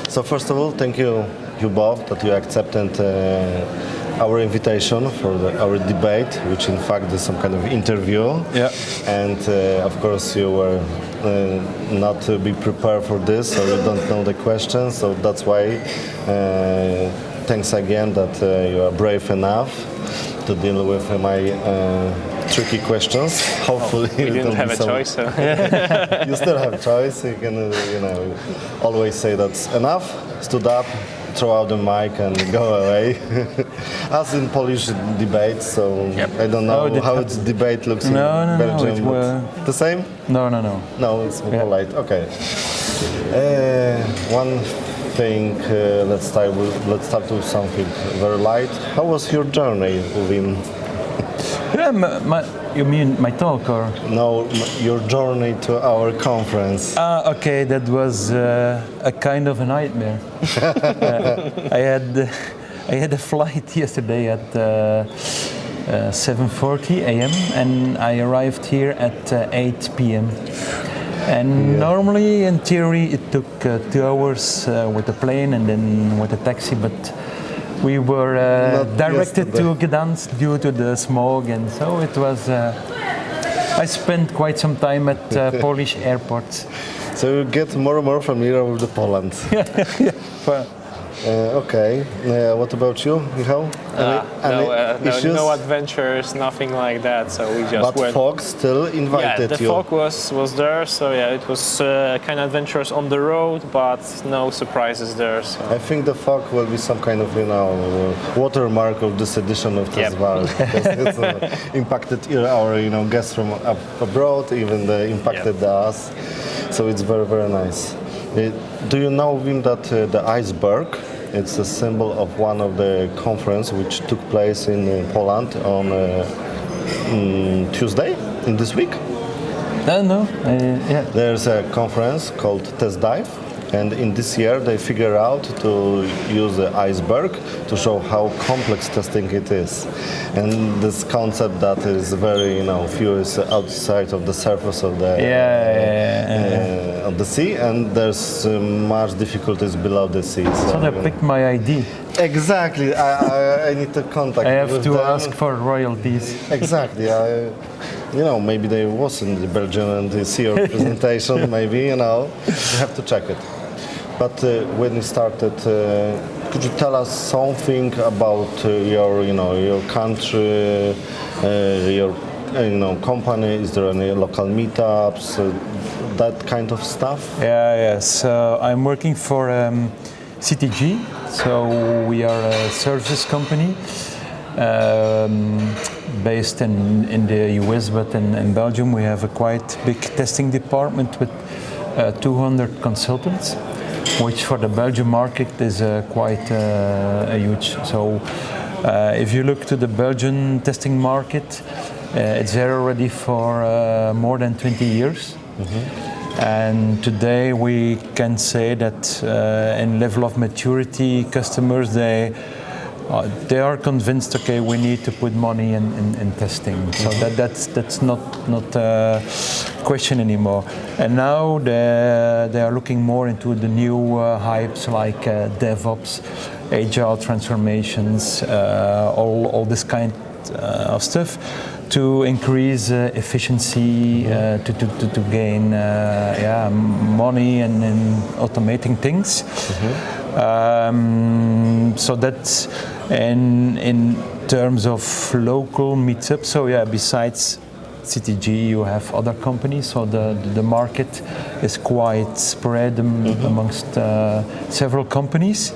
So first of all, thank you both that you accepted our invitation for our debate, which in fact is some kind of interview. Yeah. And of course you were not to be prepared for this, so you don't know the questions. So that's why thanks again that you are brave enough to deal with my tricky questions. Hopefully we didn't have a choice. So. You still have a choice. You can, always say that's enough. Stood up, throw out the mic, and go away. As in Polish debates. So yep. I don't know how its debate looks in Belgium. The same? No. No, it's more polite. Okay. One thing. Let's start with something very light. How was your journey, Wim? Yeah, you mean my talk or? No, your journey to our conference. Okay, that was a kind of a nightmare. I had a flight yesterday at 7:40 a.m. and I arrived here at 8 p.m. And normally, in theory, it took 2 hours with the plane and then with the taxi, but we were directed to Gdansk due to the smog, and so it was. I spent quite some time at Polish airports. So you get more and more familiar with the Poland. Well, okay. What about you, Michał? No adventures, nothing like that. So we just went. But Fog still invited you. Yeah, the Fog was there. So yeah, it was kind of adventures on the road, but no surprises there. So. I think the Fog will be some kind of watermark of this edition of TestWarez because it's impacted our guests from abroad, even impacted us. So it's very, very nice. Do you know, Wim, that the iceberg, it's a symbol of one of the conference which took place in Poland on Tuesday in this week? No. Yeah. There's a conference called TestDive, and in this year they figure out to use the iceberg to show how complex testing it is. And this concept that is very, few is outside of the surface of the of the sea, and there's much difficulties below the sea. So they picked my ID. Exactly. I need to contact. I have with to them. ask for royalties. Exactly. Maybe they was in the Belgium and they see your presentation. Maybe you have to check it. But when you started, could you tell us something about your country, your company? Is there any local meetups, that kind of stuff? Yeah. So I'm working for CTG. So we are a services company based in the US, but in Belgium we have a quite big testing department with 200 consultants, which for the Belgian market is quite huge. So if you look to the Belgian testing market, it's there already for more than 20 years. Mm-hmm. And today we can say that in level of maturity, customers, they are convinced, okay, we need to put money in testing. So that's not a question anymore. And now they are looking more into the new hypes like DevOps, agile transformations, all this kind of stuff to increase efficiency, to gain money and automating things. Mm-hmm. So that's in terms of local meetups. So besides CTG, you have other companies. So the market is quite spread amongst several companies.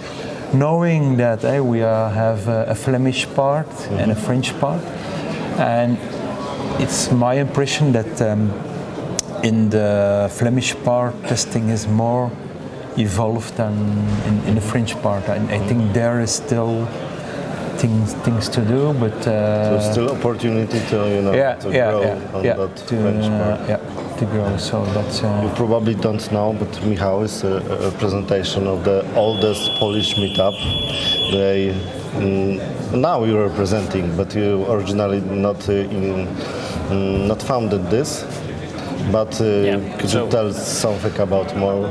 Knowing that we have a Flemish part and a French part, and it's my impression that in the Flemish part testing is more evolved than in the French part. I think there is still things to do, but so still opportunity to grow on that French part. To grow. So that's you probably don't know, but Michał is a presentation of the oldest Polish meetup. They now you are presenting, but you originally not founded this. But could you tell something about more?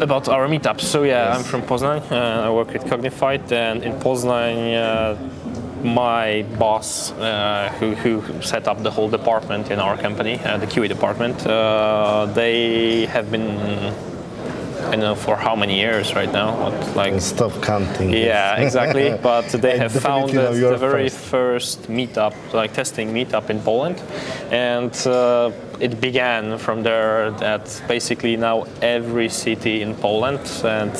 About our meetups. So yeah, I'm from Poznań. I work at Cognified, and in Poznań, my boss, who set up the whole department in our company, the QA department, they have been, I don't know for how many years right now. What, like stop counting. Yeah, exactly. But they have founded the very first meetup, like testing meetup in Poland, and it began from there. That basically now every city in Poland and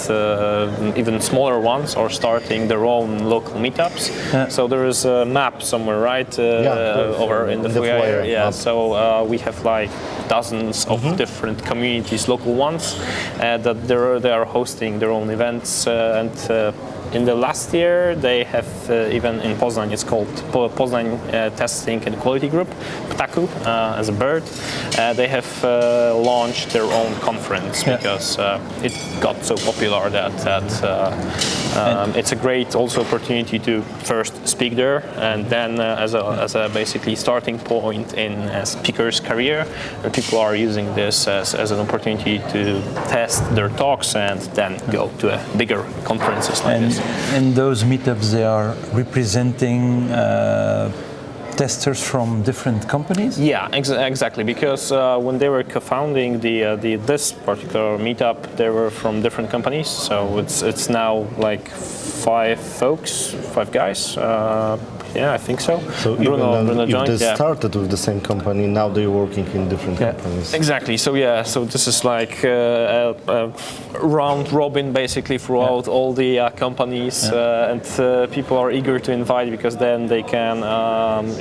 even smaller ones are starting their own local meetups. Yeah. So there is a map somewhere, right, over in the foyer. Yeah. Map. So we have like dozens of different communities, local ones, that they are hosting their own events and. In the last year, they have even in Poznań, it's called Poznań Testing and Quality Group, Ptaku, as a bird. They have launched their own conference because it got so popular that it's a great also opportunity to first speak there, and then as a basically starting point in a speaker's career, people are using this as an opportunity to test their talks and then go to a bigger conferences like this. In those meetups, they are representing testers from different companies? Yeah, exactly. Because when they were co-founding this particular meetup, they were from different companies. So it's now like 5 guys. Yeah, I think so. So Bruno if joined, they started with the same company, now they're working in different companies. Exactly. So yeah, so this is like a round robin basically throughout all the companies, and people are eager to invite because then they can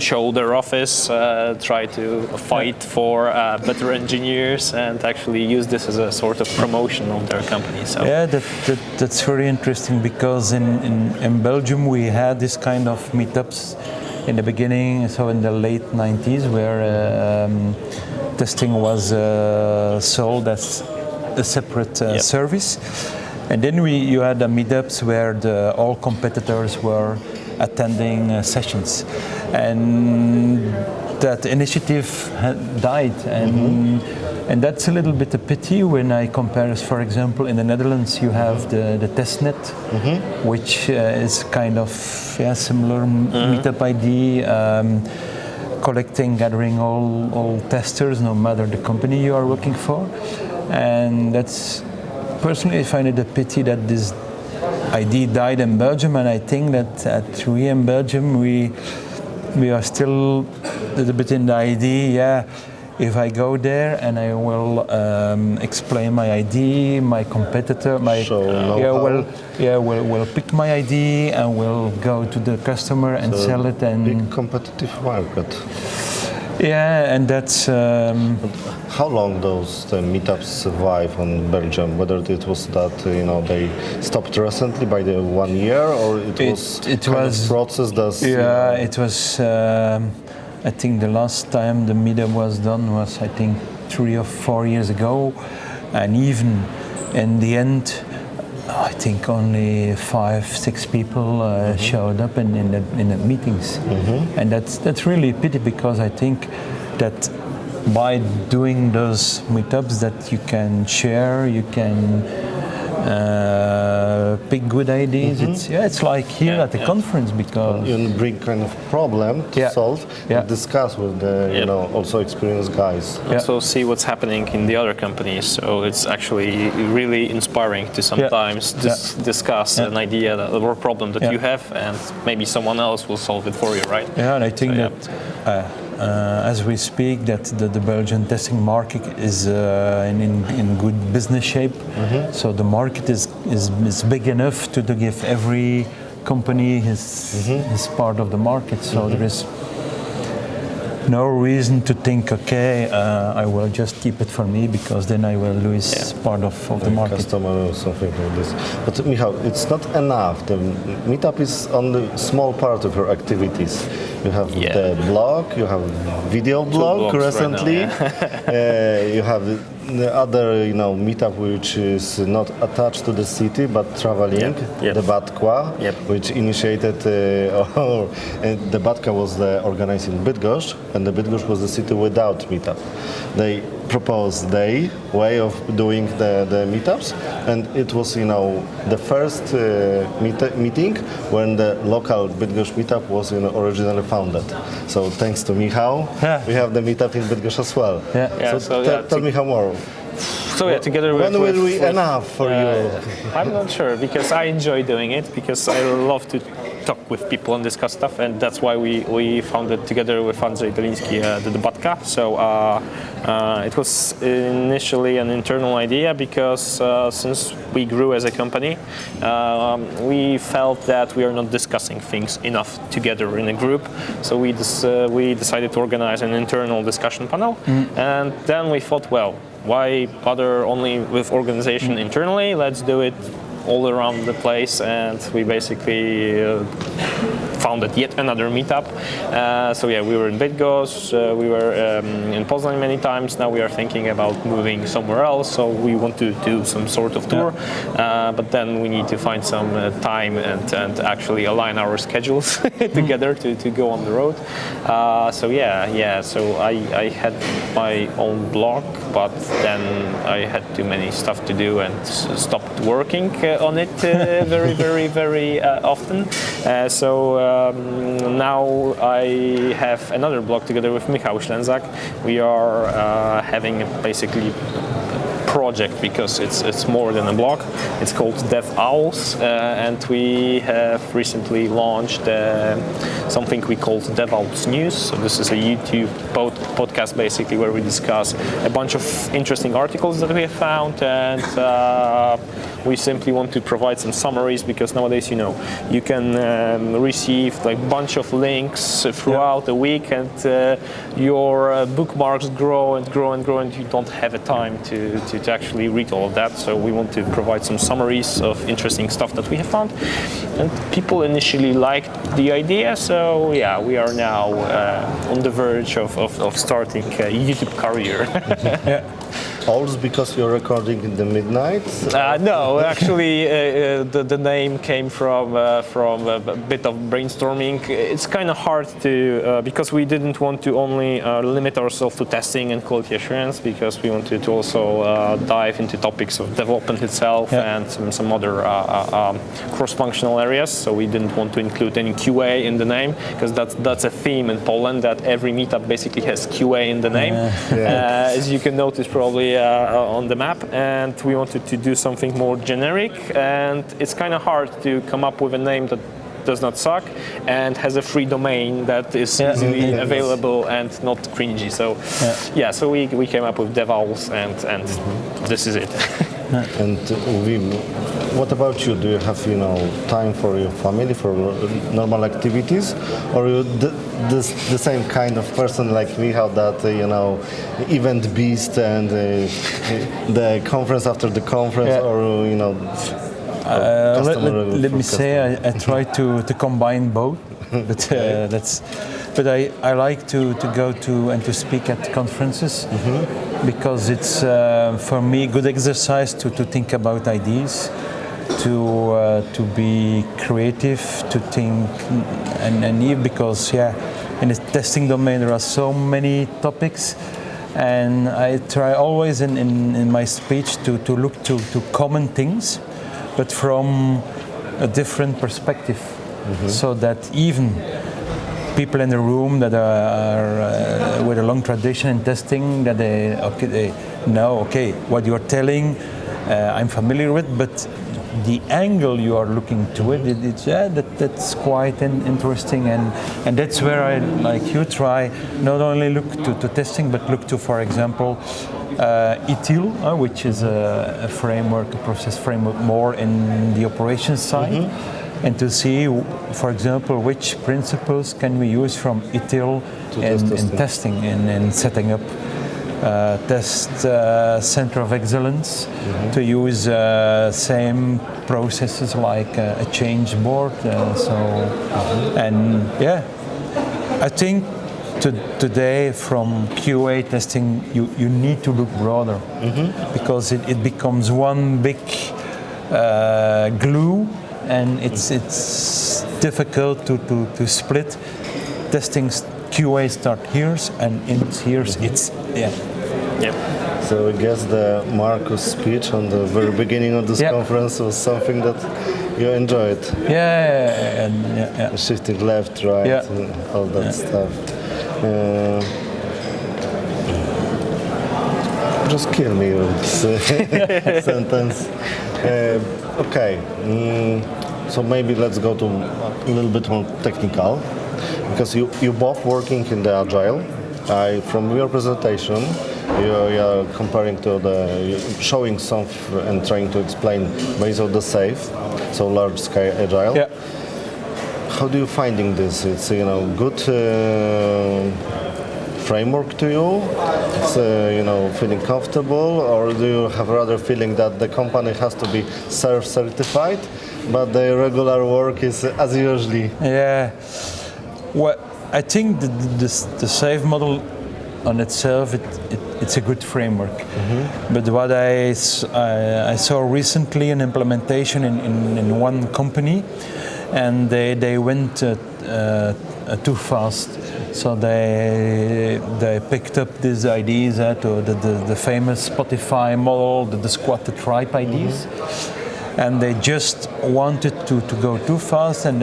show their office, try to fight for better engineers, and actually use this as a sort of promotion of their company. So yeah, that's very interesting because in Belgium we had this kind of meetups in the beginning, so in the late 90s, where testing was sold as a separate service. And then you had the meetups where all competitors were attending sessions. And that initiative died. And that's a little bit a pity when I compare, for example, in the Netherlands you have the testnet, which is kind of similar meetup idea, gathering all testers, no matter the company you are working for. And that's, personally I find it a pity that this idea died in Belgium, and I think that in Belgium we are still a little bit in the idea, if I go there and I will explain my ID, my competitor, will pick my ID and will go to the customer and sell it. And big competitive market. Yeah, and that's. How long those meetups survive in Belgium? Whether it was that they stopped recently by the 1 year, or it was a process that. Yeah, it was. I think the last time the meetup was done was, I think, 3 or 4 years ago, and even in the end, I think only 5-6 people showed up in the meetings, and that's really a pity, because I think that by doing those meetups that you can share, you can pick good ideas. It's like here at the conference, because you bring kind of problem to solve and discuss with the also experienced guys. Also see what's happening in the other companies. So it's actually really inspiring to sometimes discuss an idea or problem that you have, and maybe someone else will solve it for you, right? Yeah, and I think as we speak, that the Belgian testing market is in good business shape. So the market is big enough to give every company his part of the market. So there is no reason to think, I will just keep it for me, because then I will lose part of the market. Customer or something like this. But Michał, it's not enough. The meetup is only a small part of your activities. You have the blog, you have video blog recently, right now, you have the other, meetup which is not attached to the city but traveling, Yep. the Batkwa, Yep. which initiated, the Batka was organized in Bydgoszcz, and the Bydgoszcz was the city without meetup. They proposed their way of doing the meetups, and it was, the first meeting when the local Bydgoszcz meetup was originally founded. So thanks to Michał, we have the meetup in Bydgoszcz as well. Yeah, so Tell me how more. So yeah, together with... When will we enough for you? I'm not sure, because I enjoy doing it, because I love to talk with people and discuss stuff, and that's why we founded together with Andrzej Doliński the Batka. So it was initially an internal idea, because since we grew as a company, we felt that we are not discussing things enough together in a group. So we decided to organize an internal discussion panel, and then we thought, well, why bother only with organization internally? Let's do it all around the place, and we basically founded yet another meetup. So yeah, we were in Bydgoszcz, we were in Poznań many times. Now we are thinking about moving somewhere else, so we want to do some sort of tour, but then we need to find some time and actually align our schedules together to go on the road. So I had my own blog, but then I had too many stuff to do and stopped working on it very often. Now I have another blog together with Michał Ślęzak. We are having basically project, because it's more than a blog. It's called DevOwls, and we have recently launched something we called DevOwls News. So this is a YouTube podcast basically, where we discuss a bunch of interesting articles that we have found, and we simply want to provide some summaries, because nowadays you can receive like a bunch of links throughout the week, and your bookmarks grow and grow and grow, and you don't have a time to actually read all of that. So we want to provide some summaries of interesting stuff that we have found, and people initially liked the idea. So yeah, we are now on the verge of starting a YouTube career. Yeah. Owls because you're recording in the midnight? No, actually, the name came from a bit of brainstorming. It's kind of hard to because we didn't want to only limit ourselves to testing and quality assurance, because we wanted to also dive into topics of development itself and some other cross-functional areas. So we didn't want to include any QA in the name, because that's a theme in Poland, that every meetup basically has QA in the name, as you can notice probably on the map. And we wanted to do something more generic, and it's kind of hard to come up with a name that does not suck and has a free domain that is easily available and not cringy. So so we came up with DevOwls, and this is it. And Wim, what about you? Do you have time for your family, for normal activities, or you the same kind of person like Michał, that event beast and the conference after the conference, or let me say I try to combine both, but I like to go to and to speak at conferences, because it's for me good exercise to think about ideas, to be creative, to think, and even because in the testing domain there are so many topics. And I try always in my speech to look to common things, but from a different perspective, so that even people in the room that are with a long tradition in testing, that they know what you are telling, I'm familiar with, but the angle you are looking to that's quite interesting, and that's where I, like you, try not only look to testing, but look to, for example, ITIL, which is a framework, a process framework more in the operations side, and to see, for example, which principles can we use from ITIL in testing and setting up test center of excellence, to use same processes like a change board. And I think today from QA testing, you need to look broader because it becomes one big glue, and it's difficult to split. Testing QA start here, and in here it's So I guess the Marcus speech on the very beginning of this conference was something that you enjoyed. Shifting left, right, and all that stuff. Just kill me with this sentence. Okay, so maybe let's go to a little bit more technical, because you both working in the Agile. From your presentation, you are comparing to showing some and trying to explain based on the SAFe, so large scale Agile. Yeah. How do you finding this? It's good framework to you. It's feeling comfortable, or do you have rather feeling that the company has to be certified, but the regular work is as usually? Yeah. Well, I think the SAFe model on itself, it's a good framework. But what I saw recently an implementation in one company, and they went too fast. So they picked up these ideas, the famous Spotify model, the squad to tribe ideas, and they just wanted to go too fast, and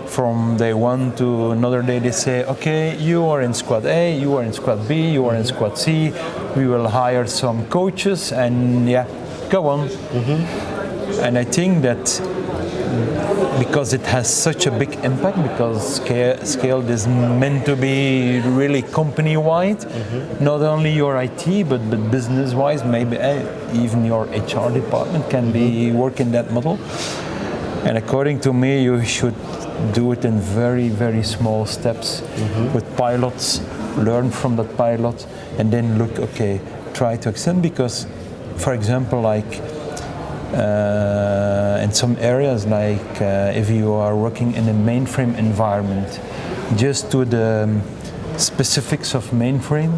from day one to another day they say, okay, you are in squad A, you are in squad B, you are in squad C, we will hire some coaches, and go on. And I think that because it has such a big impact, because scale is meant to be really company-wide, not only your IT, but business-wise, maybe even your HR department can be working that model. And according to me, you should do it in very, very small steps with pilots, learn from that pilot, and then look, okay, try to extend, because, for example, like in some areas, like if you are working in a mainframe environment, just to the specifics of mainframe,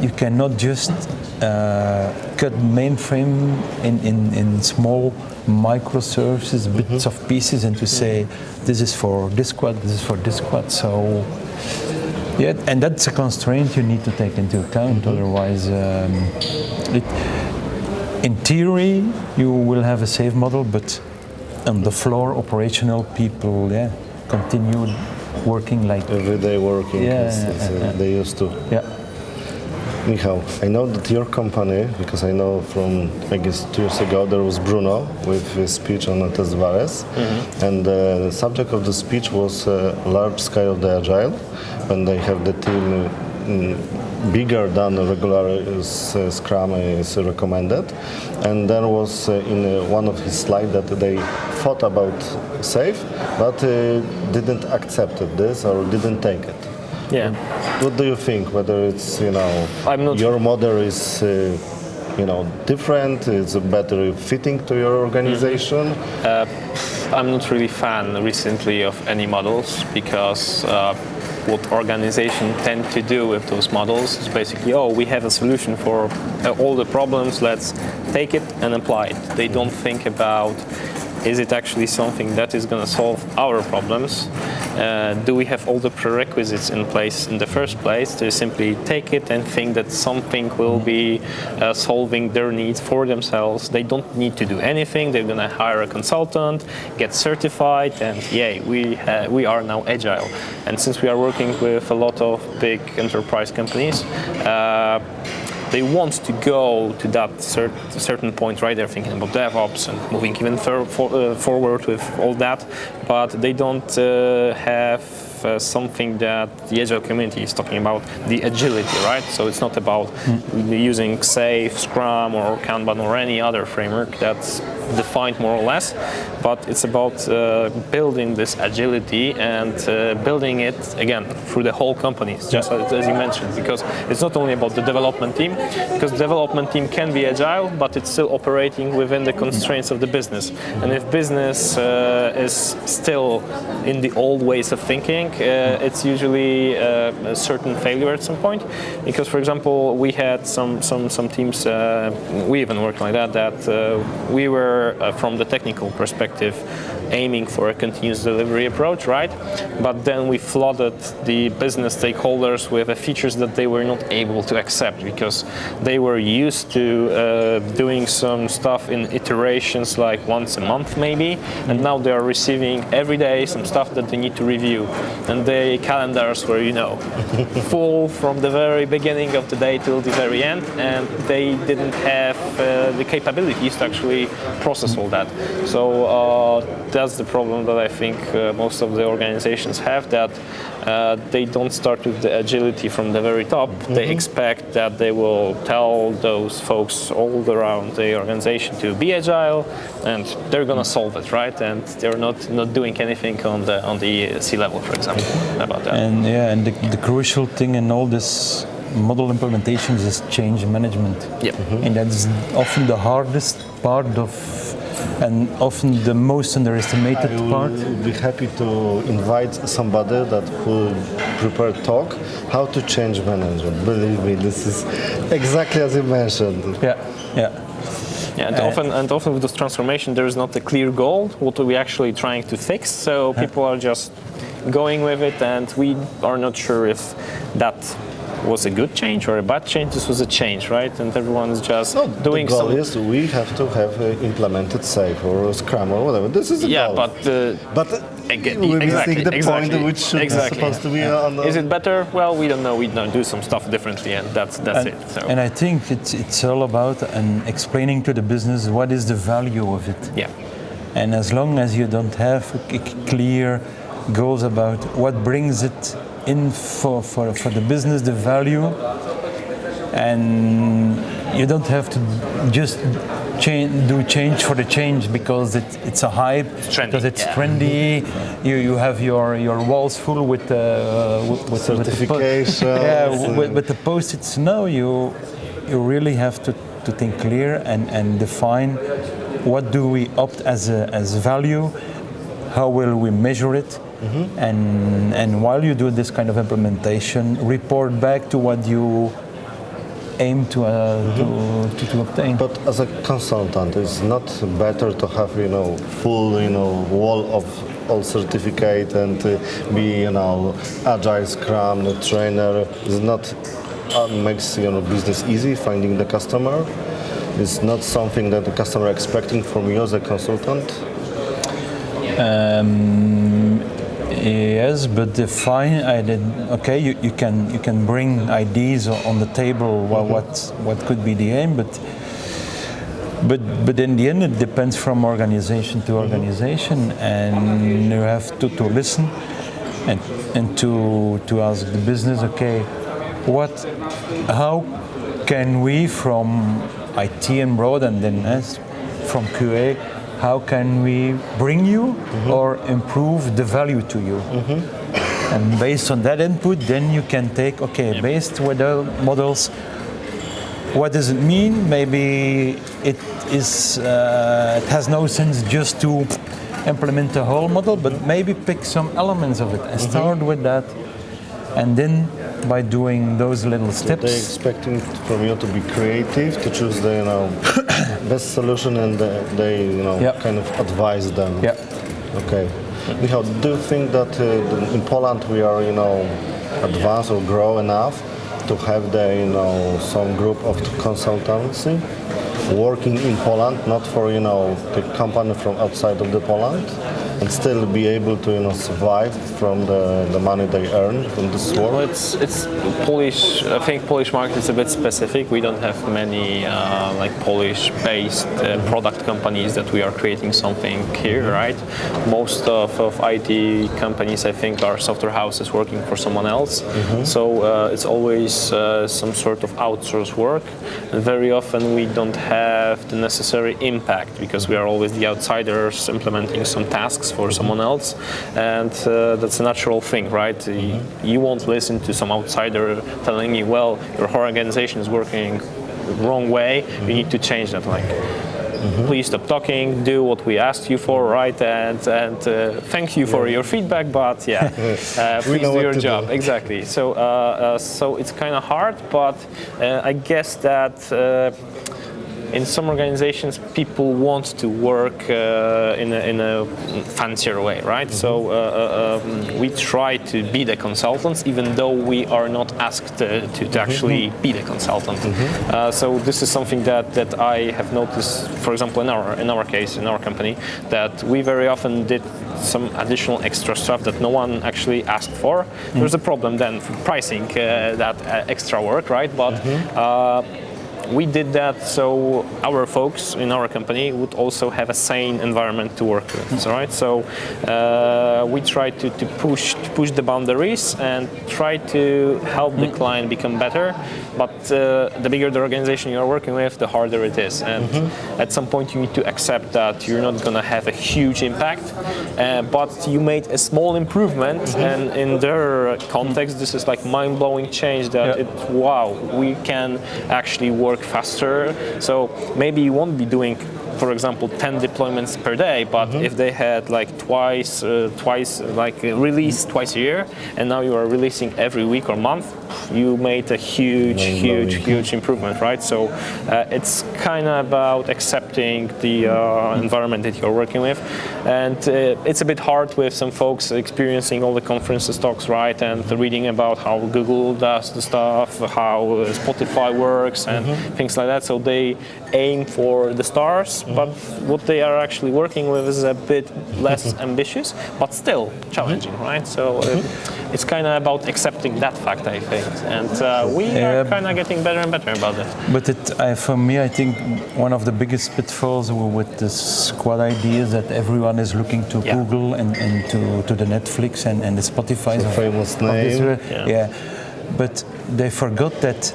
you cannot just cut mainframe in small microservices, bits of pieces, and to say this is for this squad, this is for this squad. So and that's a constraint you need to take into account. Otherwise, in theory, you will have a SAFe model, but on the floor, operational people, continue working like every day working as they used to. Michał, I know that your company, because I know from, I guess, 2 years ago, there was Bruno with his speech on TestWarez, and the subject of the speech was large scale of the Agile, when they have the team bigger than a regular Scrum is recommended. And there was in one of his slides that they thought about SAFe, but didn't accept this or didn't take it. What do you think? Whether it's your model is different, it's better fitting to your organization? I'm not really fan recently of any models, because what organizations tend to do with those models is basically, we have a solution for all the problems, let's take it and apply it. They don't think about, is it actually something that is going to solve our problems? Do we have all the prerequisites in place in the first place to simply take it and think that something will be solving their needs for themselves? They don't need to do anything. They're going to hire a consultant, get certified, and we are now agile. And since we are working with a lot of big enterprise companies, they want to go to that certain point, right? They're thinking about DevOps and moving even forward with all that, but they don't have something that the Agile community is talking about, the agility, right? So it's not about using SAFe, Scrum, or Kanban, or any other framework. That's defined more or less, but it's about building this agility and building it again through the whole company, just as you mentioned, because it's not only about the development team, because the development team can be agile, but it's still operating within the constraints of the business. And if business is still in the old ways of thinking, it's usually a certain failure at some point. Because, for example, we had some teams, we even worked like that we were, from the technical perspective, aiming for a continuous delivery approach, right? But then we flooded the business stakeholders with features that they were not able to accept because they were used to doing some stuff in iterations like once a month maybe, and now they are receiving every day some stuff that they need to review. And the calendars were, full from the very beginning of the day till the very end, and they didn't have the capabilities to actually process all that. So that's the problem that I think most of the organizations have, that they don't start with the agility from the very top. They expect that they will tell those folks all around the organization to be agile, and they're gonna solve it, right? And they're not doing anything on the C-level, for example, about that. And the crucial thing in all this model implementations is change management. Yep. And that's often the hardest part of, and often the most underestimated part. I would be happy to invite somebody that will prepare talk how to change management. Believe me, this is exactly as you mentioned. Yeah. And often with this transformation, there is not a clear goal. What are we actually trying to fix? So people are just going with it, and we are not sure if that was a good change or a bad change. This was a change, right? And everyone's just doing the goal some. is we have to have implemented Safe or Scrum or whatever. This is the goal. But we're missing the point which should be supposed to be on the... Is it better? Well, we don't know. We don't do some stuff differently, and that's it. So. And I think it's all about explaining to the business what is the value of it. Yeah. And as long as you don't have clear goals about what brings it in for the business, the value, and you don't have to just do change for the change because it's a hype, because it's trendy. You have your walls full with certifications. With the post-its. No, you really have to think clear and define what do we opt as value, how will we measure it. And while you do this kind of implementation, report back to what you aim to obtain. But as a consultant, it's not better to have full wall of all certificate and be agile Scrum the trainer. It's not makes business easy finding the customer. It's not something that the customer expecting from you as a consultant. Yes, but define. You can bring ideas on the table. What could be the aim, but in the end it depends from organization to organization, and you have to listen and to ask the business. How can we from IT and broad, and then from QA? How can we bring you or improve the value to you? And based on that input, then you can take, based with the models, what does it mean? Maybe it has no sense just to implement the whole model, but maybe pick some elements of it and start with that. And then by doing those little steps. They're expecting from you to be creative, to choose the best solution, and they kind of advise them. Yeah. Okay. Michał, do you think that in Poland we are advanced or grow enough to have some group of consultancy working in Poland, not for the company from outside of the Poland? and still be able to survive from the money they earn from this work? Well, it's Polish. I think Polish market is a bit specific. We don't have many like Polish-based product companies that we are creating something here, right? Most of IT companies, I think, are software houses working for someone else. So it's always some sort of outsourced work. And very often we don't have the necessary impact because we are always the outsiders implementing some tasks for someone else, and that's a natural thing, right? You won't listen to some outsider telling you, well, your whole organization is working the wrong way, you need to change that. Like, please stop talking, do what we asked you for, right? And thank you for your feedback, but yeah, please do your job. Exactly. So it's kind of hard, but I guess that in some organizations, people want to work in a fancier way, right? So we try to be the consultants, even though we are not asked to actually be the consultant. So this is something that I have noticed, for example, in our case, in our company, that we very often did some additional extra stuff that no one actually asked for. There's a problem then for pricing that extra work, right? But we did that so our folks in our company would also have a sane environment to work with, right? So we try to push the boundaries and try to help the client become better. But the bigger the organization you are working with, the harder it is. And at some point you need to accept that you're not going to have a huge impact, but you made a small improvement, and in their context, this is like mind-blowing change that wow, we can actually work faster. So maybe you won't be doing, for example, 10 deployments per day, but if they had like twice like release twice a year, and now you are releasing every week or month, you made a huge improvement, right? So it's kind of about accepting the environment that you're working with, and it's a bit hard with some folks experiencing all the conferences talks, right, and reading about how Google does the stuff, how Spotify works, and things like that. So they aim for the stars, but what they are actually working with is a bit less ambitious, but still challenging, right? So it's kind of about accepting that fact, I think, and we are kind of getting better and better about it. But for me, I think one of the biggest pitfalls with the squad idea is that everyone is looking to Google and to the Netflix and the Spotify. It's a famous name. But they forgot that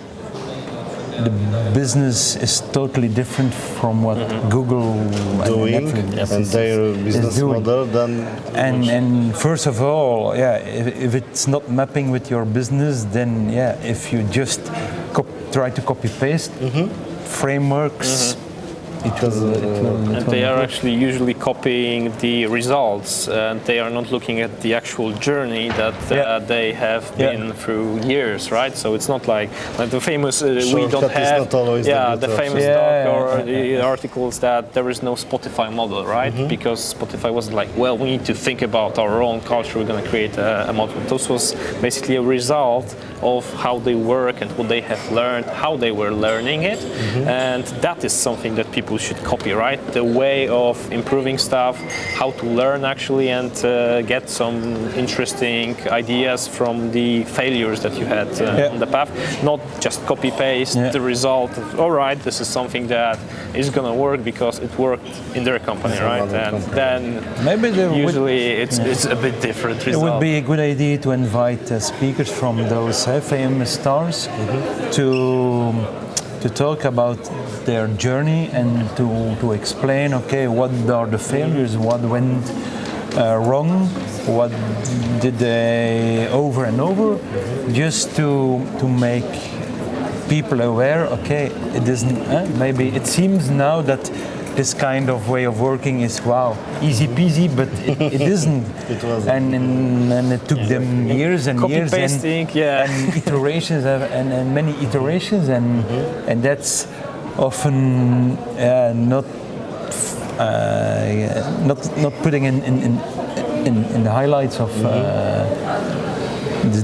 the business is totally different from what Google doing and Netflix and their business model. And first of all, if it's not mapping with your business, then if you just try to copy paste frameworks. And they are actually usually copying the results, and they are not looking at the actual journey that they have been through years, right? So it's not like the famous we don't have the famous talk or the articles that there is no Spotify model, right? Because Spotify wasn't like, well, we need to think about our own culture, we're going to create a model. This was basically a result of how they work and what they have learned, how they were learning it, and that is something that people should copy, right? The way of improving stuff, how to learn actually, and get some interesting ideas from the failures that you had on the path. Not just copy paste the result. All right, this is something that is going to work because it worked in their company, right? And then maybe usually it's a bit different result. It would be a good idea to invite speakers from those famous stars to talk about their journey and to explain, okay, what are the failures, what went wrong, what did they over and over, just to make people aware, okay, it isn't, maybe it seems now that this kind of way of working is easy peasy, but it isn't. It wasn't. And it took them years and years and iterations and many iterations, and that's often not putting in the highlights of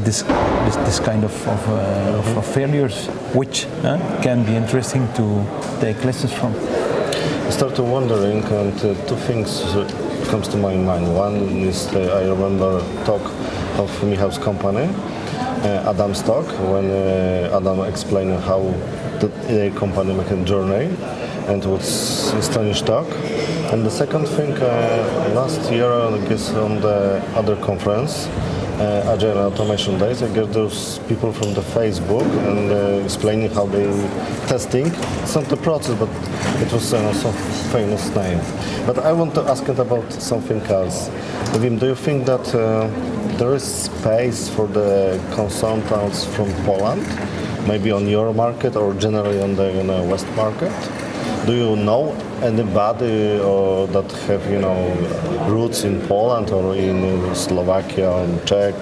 this kind of failures, which can be interesting to take lessons from. I started wondering, and two things comes to my mind. One is I remember talk of Michał's company, Adam's talk, when Adam explained how the company make a journey, and it was astonishing talk. And the second thing, last year, I guess on the other conference, Agile Automation Days, I guess those people from the Facebook and explaining how they testing. It's not the process, but it was some famous name. But I want to ask it about something else. Wim, do you think that there is space for the consultants from Poland, maybe on your market or generally on the West market? Do you know anybody that have roots in Poland or in Slovakia or Czech?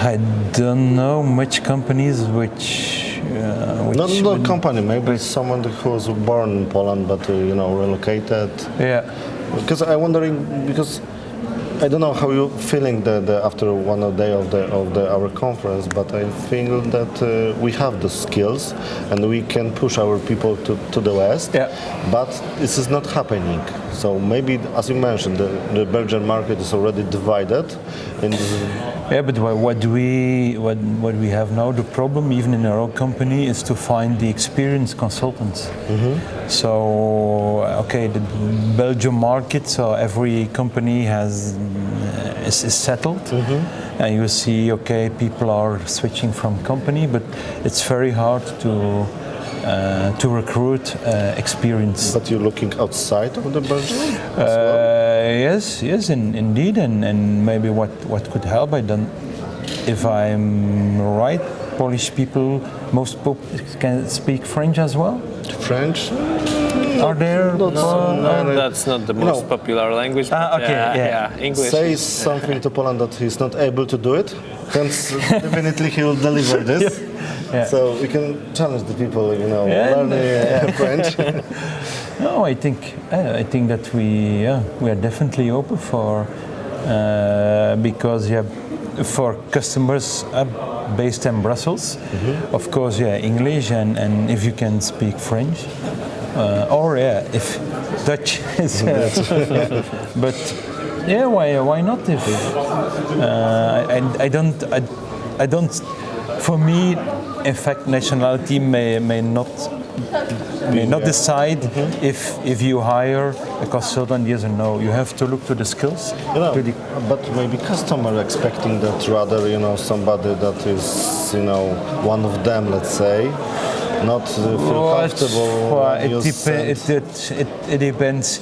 I don't know much companies which not company, maybe someone who was born in Poland but relocated. Yeah. Because I'm wondering, because I don't know how you're feeling after one day of our conference, but I feel that we have the skills and we can push our people to the West. Yeah. But this is not happening. So maybe, as you mentioned, the Belgian market is already divided. Yeah, but what we have now, the problem even in our own company is to find the experienced consultants. Mm-hmm. So okay, the Belgian market, so every company is settled, mm-hmm. and you see people are switching from company, but it's very hard to recruit experience. But you're looking outside of the Belgium as well? Yes, indeed, and maybe what could help. I don't, if I'm right, Polish people, most can speak French as well. French? Are there? No, that's not the most popular language. Okay, English. Say something to Poland that he's not able to do it, then definitely he will deliver this. Yeah. So we can challenge the people, learning French. No, I think that we are definitely open for because for customers based in Brussels, mm-hmm. of course, English and if you can speak French, or if Dutch is, but why not? If I don't. For me, in fact, nationality may not decide if you hire a consultant, yes or no. You have to look to the skills. But maybe customer expecting that rather, somebody that is, one of them, let's say, not feel comfortable. It depends.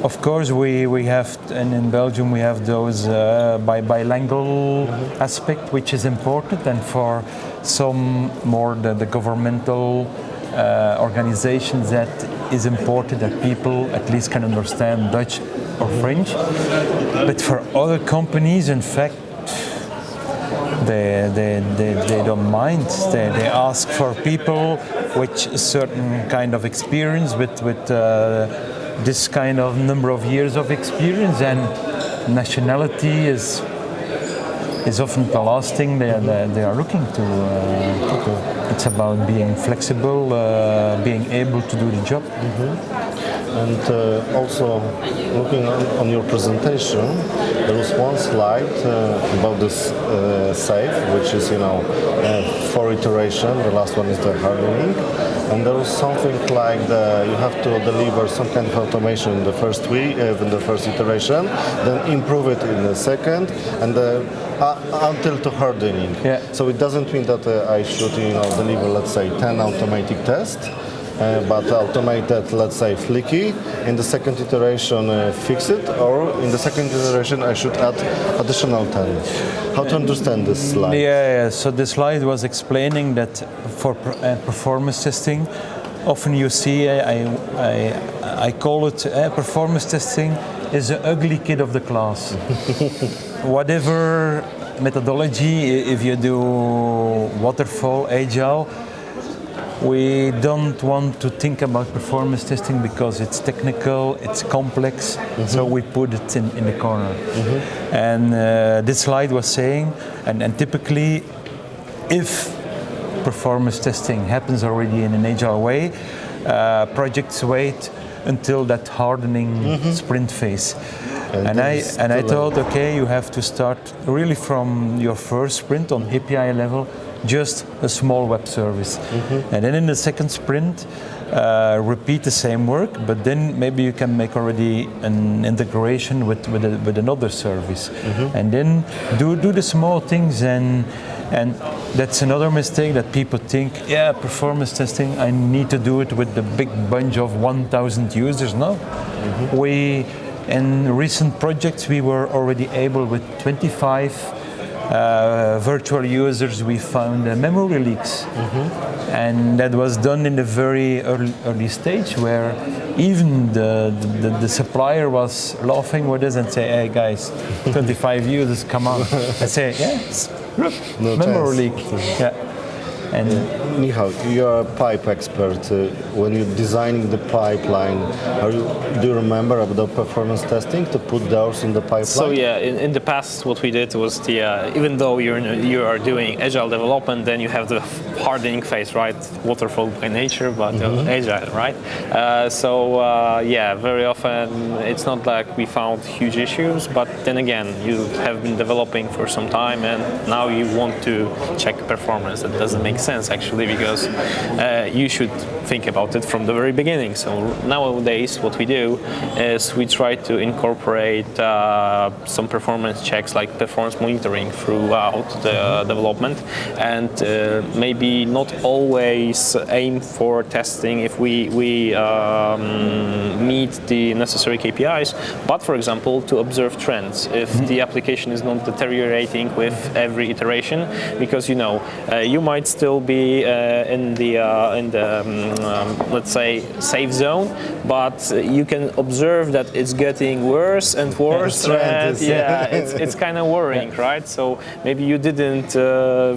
Of course, we have, and in Belgium we have those bilingual aspect, which is important, and for some more the governmental organizations, that is important that people at least can understand Dutch or French. But for other companies, in fact, they don't mind. They ask for people with a certain kind of experience, with this kind of number of years of experience, and nationality is often the last thing they are looking to. It's about being flexible, being able to do the job. Mm-hmm. And also, looking on your presentation, there was one slide about this SAFe, which is 4 iteration. The last one is the hardening, and there was something like you have to deliver some kind of automation in the first week, in the first iteration, then improve it in the second, and until to hardening. Yeah. So it doesn't mean that I should deliver, let's say, 10 automatic tests. But automate that, let's say, flicky. In the second iteration, fix it, or in the second iteration, I should add additional 10. How to understand this slide? Yeah. So the slide was explaining that for performance testing, often you see, I call it performance testing is the ugly kid of the class. Whatever methodology, if you do waterfall, agile, we don't want to think about performance testing because it's technical, it's complex, so we put it in the corner. Mm-hmm. And this slide was saying, and typically, if performance testing happens already in an agile way, projects wait until that hardening sprint phase. And I thought, okay, you have to start really from your first sprint on API level, just a small web service. And then in the second sprint, repeat the same work, but then maybe you can make already an integration with another service. And then do the small things, and that's another mistake that people think, yeah, performance testing, I need to do it with the big bunch of 1,000 users. No. In recent projects, we were already able with 25 virtual users, we found memory leaks. And that was done in the very early stage, where even the supplier was laughing with us and say, hey guys, 25 users, come on. I say, yes, look, No memory chance. leak. Yeah. And Michał, you're a pipe expert. When you're designing the pipeline, do you remember about the performance testing to put those in the pipeline? So yeah, in the past, what we did was even though you are doing agile development, then you have the hardening phase, right? Waterfall by nature, but agile, right? Yeah, very often it's not like we found huge issues, but then again, you have been developing for some time, and now you want to check performance. That doesn't make sense actually, because you should think about it from the very beginning. So nowadays what we do is we try to incorporate some performance checks like performance monitoring throughout the development, and maybe not always aim for testing if we meet the necessary KPIs, but for example to observe trends if the application is not deteriorating with every iteration, because you might still be in the let's say safe zone, but you can observe that it's getting worse and worse, and it's kind of worrying, right? So maybe you didn't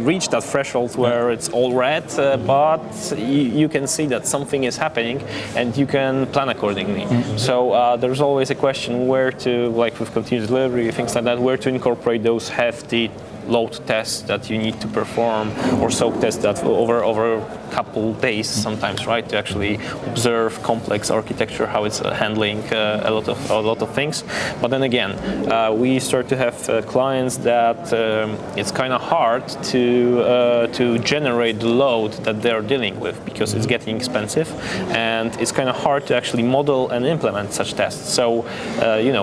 reach that threshold where it's all red, but you can see that something is happening and you can plan accordingly. So there's always a question where to, like with continuous delivery, things like that, where to incorporate those hefty load tests that you need to perform, or soak tests that over a couple days sometimes, right, to actually observe complex architecture, how it's handling a lot of things. But then again, we start to have clients that it's kind of hard to generate the load that they're dealing with, because it's getting expensive and it's kind of hard to actually model and implement such tests. So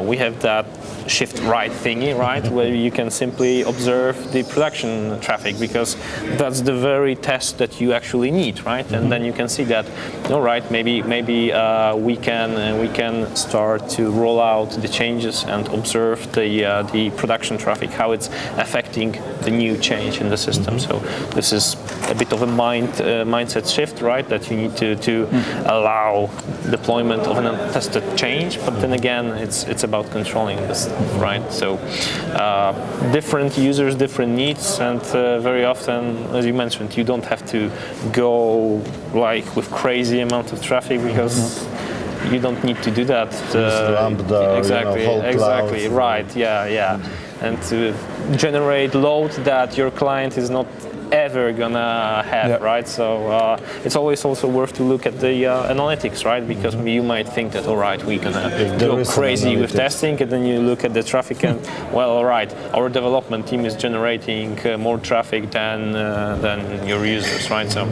we have that shift right thingy, right, where you can simply observe the production traffic, because that's the very test that you actually need, right? And then you can see that, all right, maybe we can start to roll out the changes and observe the production traffic, how it's affecting the new change in the system. So this is a bit of a mindset shift, right? That you need to allow deployment of an untested change, but then again, it's about controlling this stuff, right? So different users, different needs, and very often, as you mentioned, you don't have to go like with crazy amount of traffic, because you don't need to do that. Lambda, exactly, right, yeah. And to generate load that your client is not ever gonna have, right? So it's always also worth to look at the analytics, right? Because you might think that, all right, we're gonna go crazy with testing, and then you look at the traffic and, well, all right, our development team is generating more traffic than your users, right? So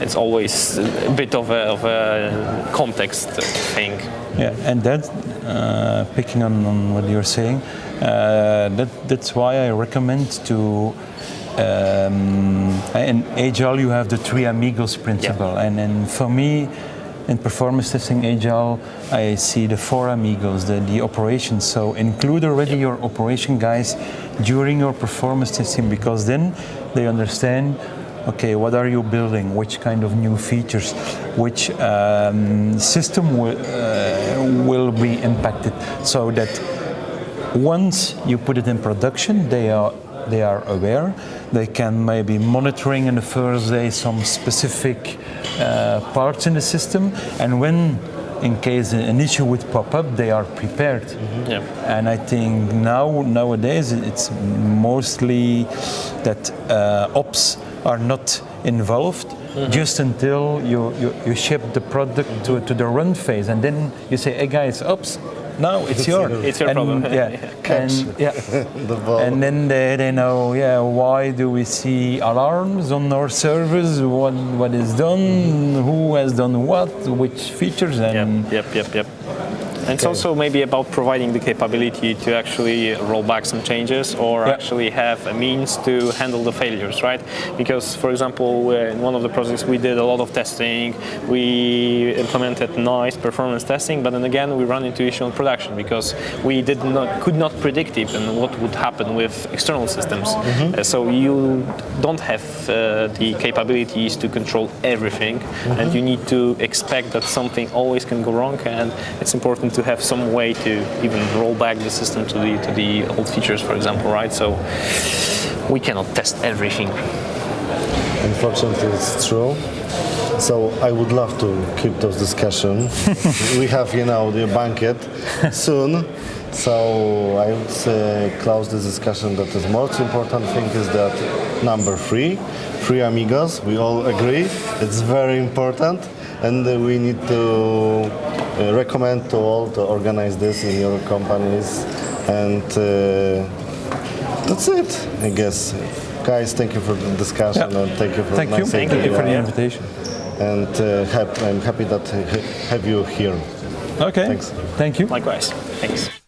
it's always a bit of a context thing. Yeah, and that, picking on what you're saying, that's why I recommend to. In Agile, you have the 3 amigos principle, and for me, in performance testing Agile, I see the 4 amigos, the operations. So include already your operation guys during your performance testing, because then they understand, okay, what are you building, which kind of new features, which system will be impacted, so that once you put it in production, they are aware. They can maybe monitoring in the first day some specific parts in the system, and when in case an issue would pop up, they are prepared. And I think nowadays it's mostly that ops are not involved, just until you ship the product to the run phase, and then you say, hey guys, oops, now it's yours. It's your problem. Yeah, Catch the ball. and then they know, why do we see alarms on our servers? What is done? Who has done what? Which features? And Yep. And it's also maybe about providing the capability to actually roll back some changes or actually have a means to handle the failures, right? Because, for example, in one of the projects we did a lot of testing, we implemented nice performance testing, but then again we run into issue in production because we could not predict even what would happen with external systems. So you don't have the capabilities to control everything, and you need to expect that something always can go wrong, and it's important to have some way to even roll back the system to the old features, for example, right? So we cannot test everything. Unfortunately, it's true. So I would love to keep those discussions. We have, the banquet soon. So I would say close this discussion that the most important thing is that number 3 amigos, we all agree, it's very important, and we need to recommend to all to organize this in your companies, and that's it, I guess. Guys, thank you for the discussion, and thank you for Thank you for the invitation. And I'm happy that I have you here. Okay. Thanks. Thank you. Likewise. Thanks.